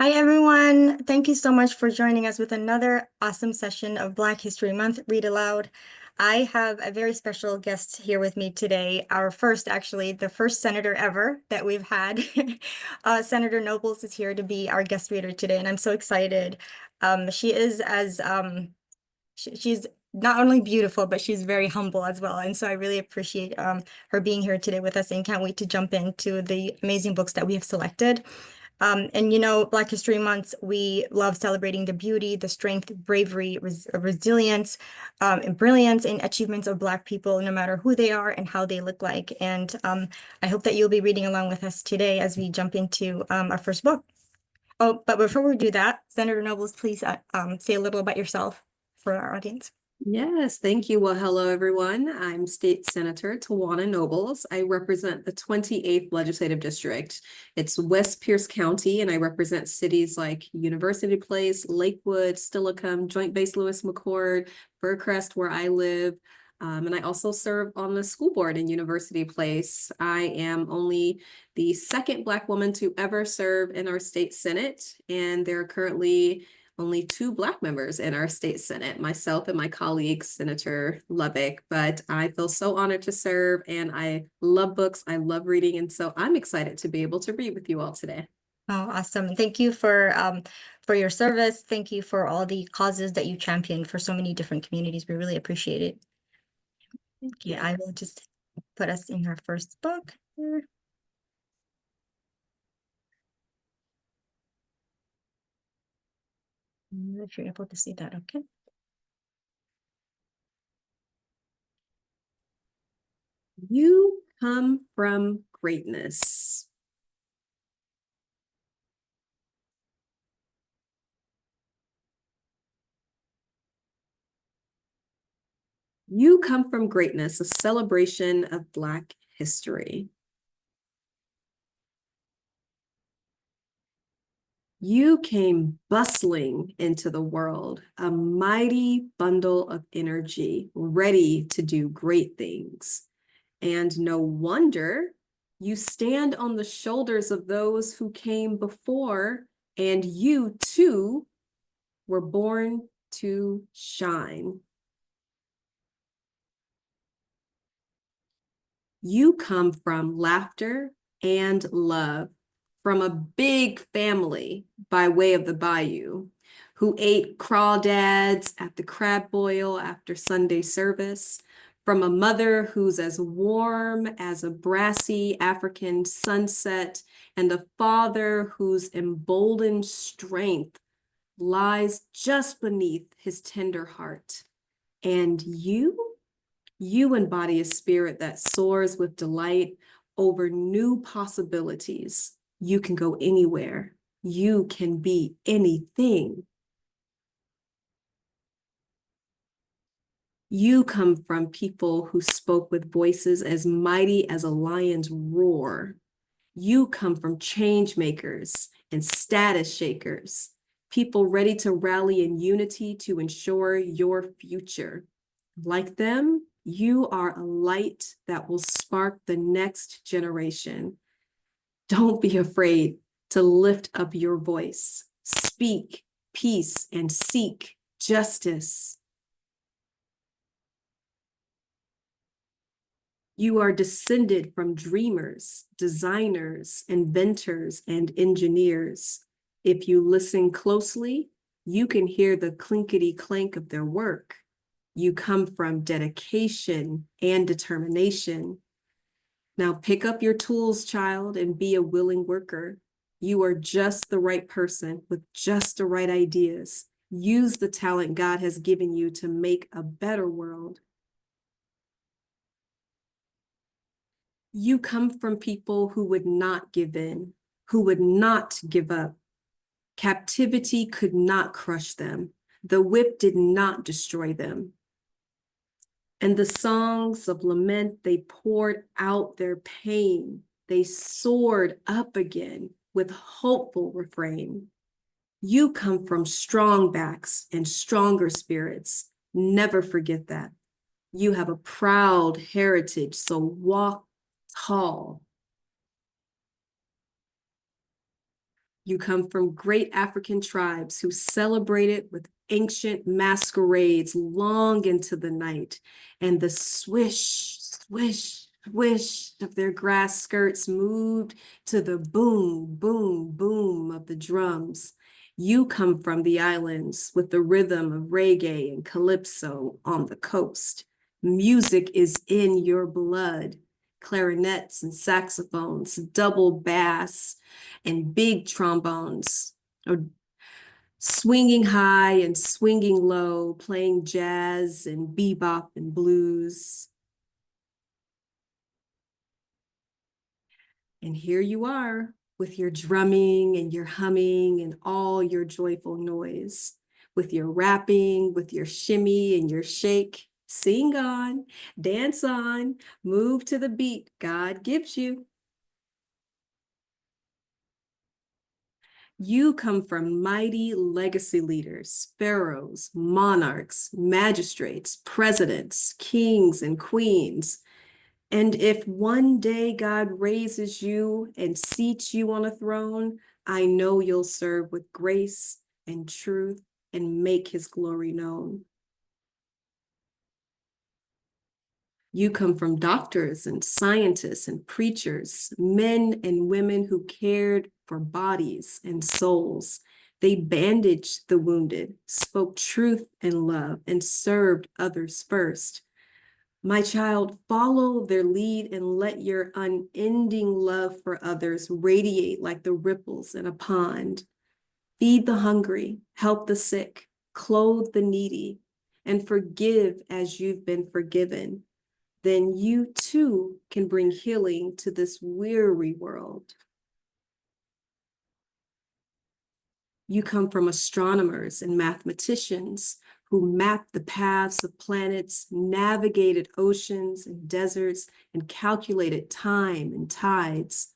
Hi, everyone. Thank you so much for joining us with another awesome session of Black History Month Read Aloud. I have a very special guest here with me today, our first, actually, the first senator ever that we've had. Senator Nobles is here to be our guest reader today, and I'm so excited. She is as she's not only beautiful, but she's very humble as well. And so I really appreciate her being here today with us and can't wait to jump into the amazing books that we have selected. And Black History Month, we love celebrating the beauty, the strength, bravery, resilience, and brilliance and achievements of Black people, no matter who they are and how they look like. And I hope that you'll be reading along with us today as we jump into our first book. Oh, but before we do that, Senator Nobles, please say a little about yourself for our audience. Yes, thank you. Well, hello, everyone. I'm State Senator Tawana Nobles. I represent the 28th Legislative District. It's West Pierce County, and I represent cities like University Place, Lakewood, Steilacoom, Joint Base Lewis McChord, Burcrest, where I live. And I also serve on the school board in University Place. I am only the second Black woman to ever serve in our state Senate, and there are currently only two Black members in our state Senate, myself and my colleague, Senator Lubbock. But I feel so honored to serve, and I love books, I love reading, and so I'm excited to be able to read with you all today. Oh, awesome. Thank you for your service. Thank you for all the causes that you championed for so many different communities. We really appreciate it. Okay, I will just put us in our first book here. If you're able to see that, okay. You come from greatness. You come from greatness, a celebration of Black history. You came bustling into the world, a mighty bundle of energy, ready to do great things. And no wonder you stand on the shoulders of those who came before, and you too were born to shine. You come from laughter and love, from a big family by way of the bayou, who ate crawdads at the crab boil after Sunday service, from a mother who's as warm as a brassy African sunset, and a father whose emboldened strength lies just beneath his tender heart. And you embody a spirit that soars with delight over new possibilities. You can go anywhere. You can be anything. You come from people who spoke with voices as mighty as a lion's roar. You come from change makers and status shakers, people ready to rally in unity to ensure your future. Like them, you are a light that will spark the next generation. Don't be afraid to lift up your voice. Speak peace and seek justice. You are descended from dreamers, designers, inventors, and engineers. If you listen closely, you can hear the clinkety clank of their work. You come from dedication and determination. Now pick up your tools, child, and be a willing worker. You are just the right person with just the right ideas. Use the talent God has given you to make a better world. You come from people who would not give in, who would not give up. Captivity could not crush them. The whip did not destroy them. And the songs of lament, they poured out their pain. They soared up again with hopeful refrain. You come from strong backs and stronger spirits. Never forget that. You have a proud heritage, so walk tall. You come from great African tribes who celebrated with ancient masquerades long into the night, and the swish, swish, swish of their grass skirts moved to the boom, boom, boom of the drums. You come from the islands with the rhythm of reggae and calypso on the coast. Music is in your blood. Clarinets and saxophones, double bass, and big trombones, or swinging high and swinging low, playing jazz and bebop and blues. And here you are with your drumming and your humming and all your joyful noise, with your rapping, with your shimmy and your shake. Sing on, dance on, move to the beat God gives you. You come from mighty legacy leaders, pharaohs, monarchs, magistrates, presidents, kings, and queens. And if one day God raises you and seats you on a throne, I know you'll serve with grace and truth and make his glory known. You come from doctors and scientists and preachers, men and women who cared for bodies and souls. They bandaged the wounded, spoke truth and love, and served others first. My child, follow their lead and let your unending love for others radiate like the ripples in a pond. Feed the hungry, help the sick, clothe the needy, and forgive as you've been forgiven. Then you too can bring healing to this weary world. You come from astronomers and mathematicians who mapped the paths of planets, navigated oceans and deserts, and calculated time and tides.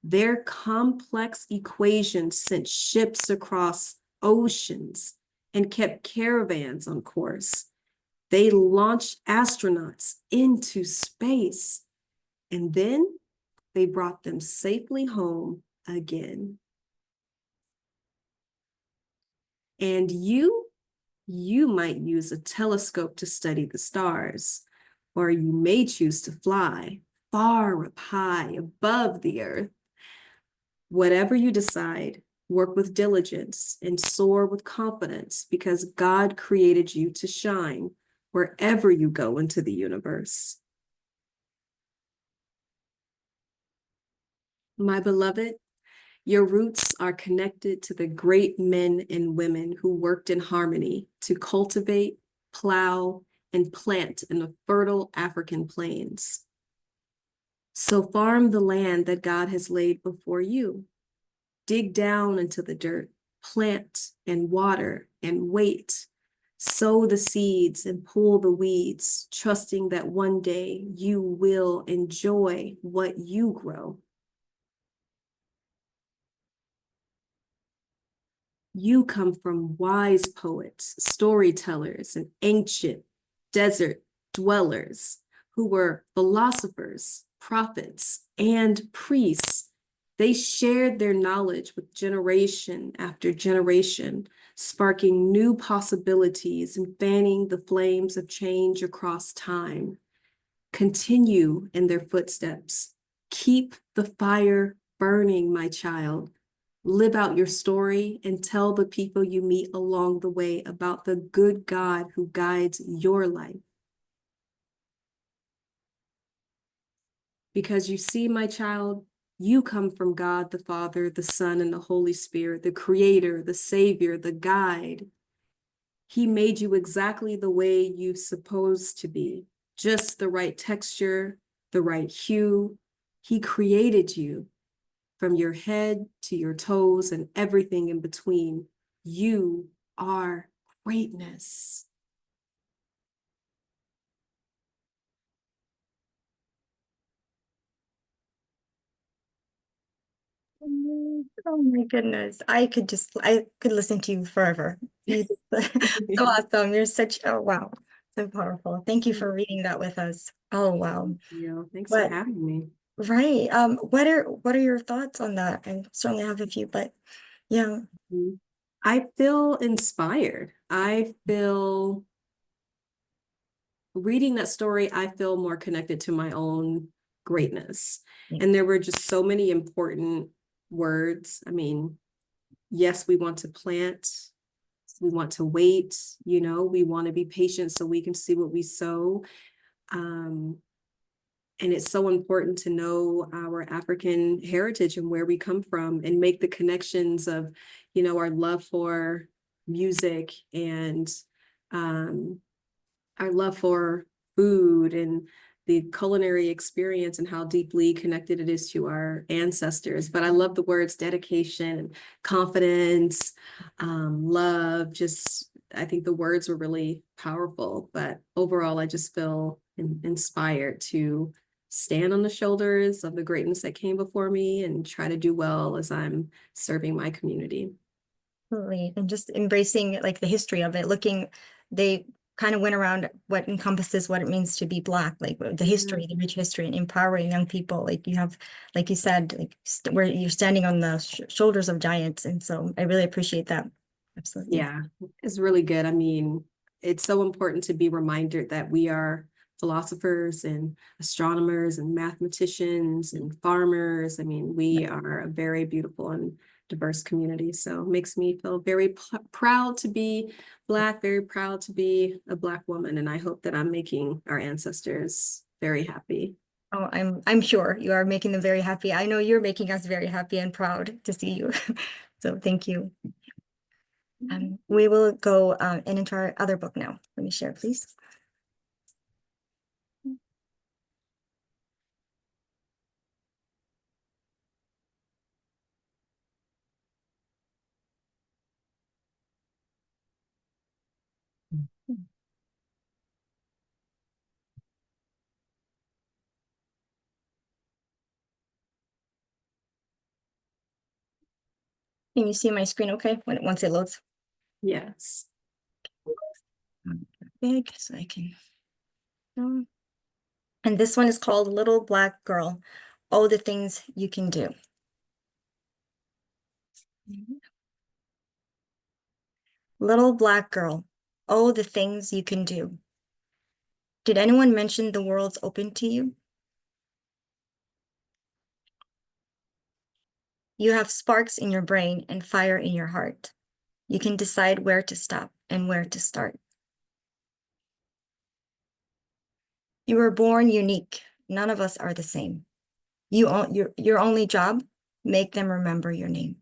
Their complex equations sent ships across oceans and kept caravans on course. They launched astronauts into space, and then they brought them safely home again. And you might use a telescope to study the stars, or you may choose to fly far up high above the earth. Whatever you decide, work with diligence and soar with confidence because God created you to shine wherever you go into the universe. My beloved, your roots are connected to the great men and women who worked in harmony to cultivate, plow, and plant in the fertile African plains. So farm the land that God has laid before you. Dig down into the dirt, plant and water and wait. Sow the seeds and pull the weeds, trusting that one day you will enjoy what you grow. You come from wise poets, storytellers, and ancient desert dwellers who were philosophers, prophets, and priests. They shared their knowledge with generation after generation, sparking new possibilities and fanning the flames of change across time. Continue in their footsteps. Keep the fire burning, my child. Live out your story and tell the people you meet along the way about the good God who guides your life. Because you see, my child, you come from God the Father, the Son, and the Holy Spirit, the Creator, the Savior, the Guide. He made you exactly the way you're supposed to be, just the right texture, the right hue. He created you. From your head to your toes and everything in between, you are greatness. Oh my goodness. I could listen to you forever. So awesome. You're such, oh wow, so powerful. Thank you for reading that with us. Oh wow. Yeah, thanks for But having me. right. What are your thoughts on that? I certainly have a few, but Yeah. Mhm. I feel inspired. I feel reading that story, I feel more connected to my own greatness. Yeah. And there were just so many important words. I mean, yes, we want to plant, we want to wait, we want to be patient so we can see what we sow. Um, and it's so important to know our African heritage and where we come from and make the connections of, our love for music and um, our love for food and the culinary experience and how deeply connected it is to our ancestors. But I love the words dedication, confidence, love. Just, I think the words were really powerful. But overall, I just feel inspired to stand on the shoulders of the greatness that came before me and try to do well as I'm serving my community. Absolutely. And just embracing like the history of it, they kind of went around what encompasses what it means to be Black, like the Yeah. history, the rich history, and empowering young people. Like you have, like you said, like where you're standing on the shoulders of giants. And so I really appreciate that. Absolutely. Yeah, it's really good. I mean, it's so important to be reminded that we are philosophers and astronomers and mathematicians and farmers. I mean, we are a very beautiful and diverse community. So it makes me feel very proud to be Black, very proud to be a Black woman. And I hope that I'm making our ancestors very happy. Oh, I'm sure you are making them very happy. I know you're making us very happy and proud to see you. So thank you. We will go and into our other book now. Let me share, please. Can you see my screen okay once it loads? Yes. Big so I can. And this one is called Little Black Girl. Oh, the things you can do. Little black girl. Oh, the things you can do. Did anyone mention the world's open to you? You have sparks in your brain and fire in your heart. You can decide where to stop and where to start. You were born unique. None of us are the same. Your only job, make them remember your name.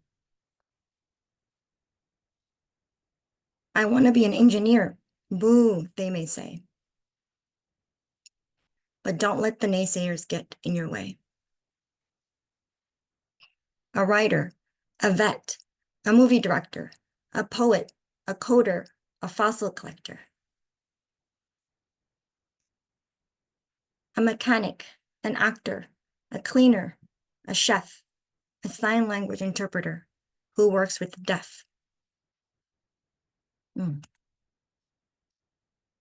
I want to be an engineer. Boo, they may say. But don't let the naysayers get in your way. A writer, a vet, a movie director, a poet, a coder, a fossil collector, a mechanic, an actor, a cleaner, a chef, a sign language interpreter who works with the deaf. An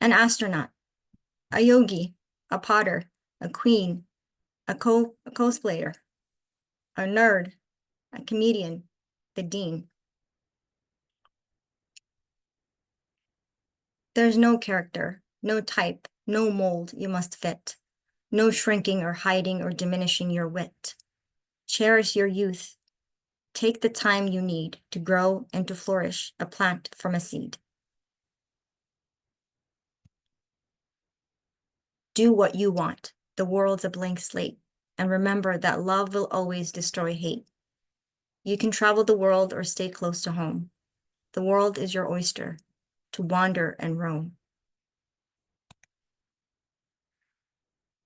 astronaut, a yogi, a potter, a queen, a cosplayer, a nerd, a comedian, the dean. There's no character, no type, no mold you must fit, no shrinking or hiding or diminishing your wit. Cherish your youth. Take the time you need to grow and to flourish a plant from a seed. Do what you want. The world's a blank slate. And remember that love will always destroy hate. You can travel the world or stay close to home. The world is your oyster to wander and roam.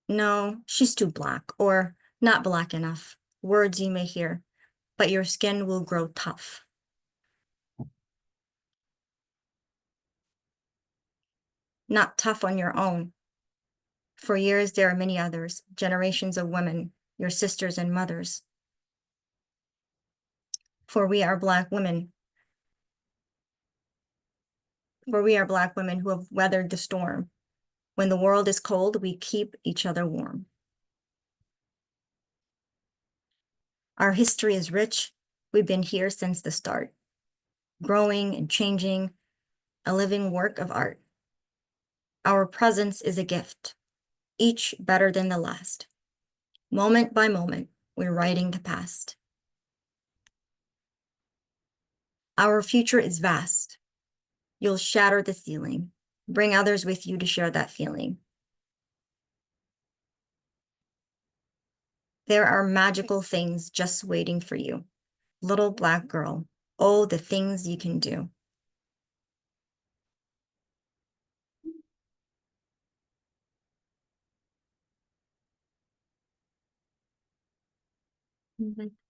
No, she's too black or not black enough. Words you may hear, but your skin will grow tough. Not tough on your own. For years, there are many others, generations of women, your sisters and mothers. For we are Black women. For we are Black women who have weathered the storm. When the world is cold, we keep each other warm. Our history is rich, We've been here since the start, growing and changing, a living work of art. Our presence is a gift, each better than the last. Moment by moment, we're writing the past. Our future is vast. You'll shatter the ceiling. Bring others with you to share that feeling. There are magical things just waiting for you. Little black girl, oh, the things you can do.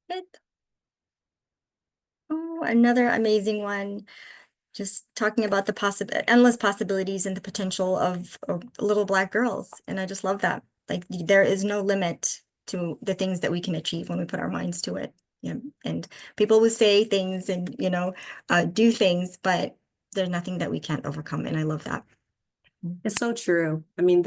It. Oh, another amazing one. Just talking about the endless possibilities and the potential of little black girls. And I just love that. Like there is no limit to the things that we can achieve when we put our minds to it. Yeah. And people will say things and, do things, but there's nothing that we can't overcome. And I love that. It's so true. I mean,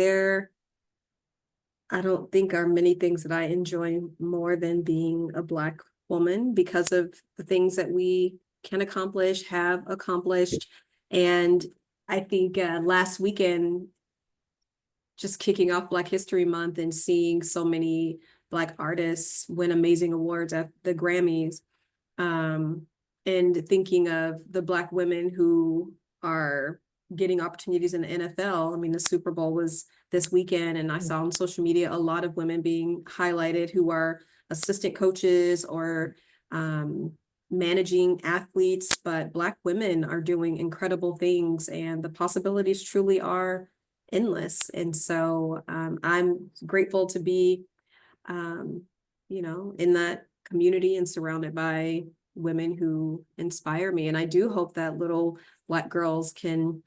I don't think are many things that I enjoy more than being a Black woman because of the things that we can accomplish, have accomplished. And I think last weekend, just kicking off Black History Month and seeing so many Black artists win amazing awards at the Grammys, and thinking of the Black women who are getting opportunities in the NFL. I mean, the Super Bowl was this weekend, and I saw on social media a lot of women being highlighted who are assistant coaches or managing athletes, but Black women are doing incredible things, and the possibilities truly are endless. And so I'm grateful to be, in that community and surrounded by women who inspire me. And I do hope that little Black girls can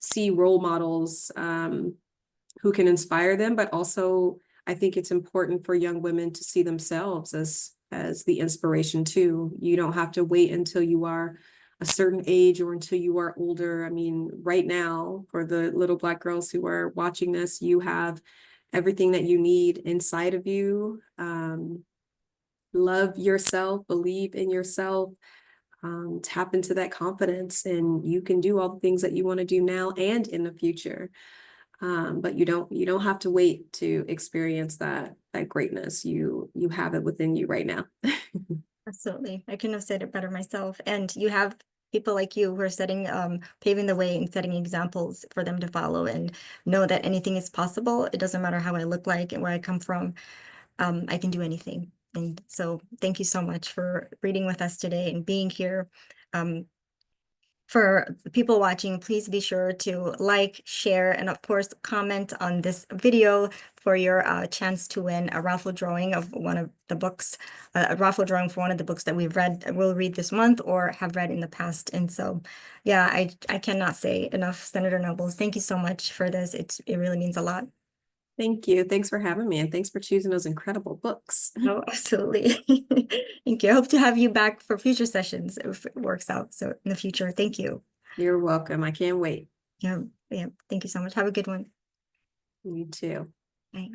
see role models who can inspire them, but also I think it's important for young women to see themselves as the inspiration too. You don't have to wait until you are a certain age or until you are older. I mean, right now, for the little Black girls who are watching this, you have everything that you need inside of you. Love yourself, believe in yourself, tap into that confidence, and you can do all the things that you want to do now and in the future. But you don't have to wait to experience that greatness. You have it within you right now. Absolutely. I couldn't have said it better myself. And you have people like you who are paving the way and setting examples for them to follow and know that anything is possible. It doesn't matter how I look like and where I come from. I can do anything. And so thank you so much for reading with us today and being here. For the people watching, please be sure to like, share, and of course, comment on this video for your chance to win a raffle drawing of one of the books, a raffle drawing for one of the books that we'll read this month or have read in the past. And so, yeah, I cannot say enough, Senator Nobles. Thank you so much for this. It really means a lot. Thank you. Thanks for having me, and thanks for choosing those incredible books. Oh, absolutely. Thank you. I hope to have you back for future sessions if it works out. So in the future, thank you. You're welcome. I can't wait. Yeah, yeah. Thank you so much. Have a good one. You too. Bye.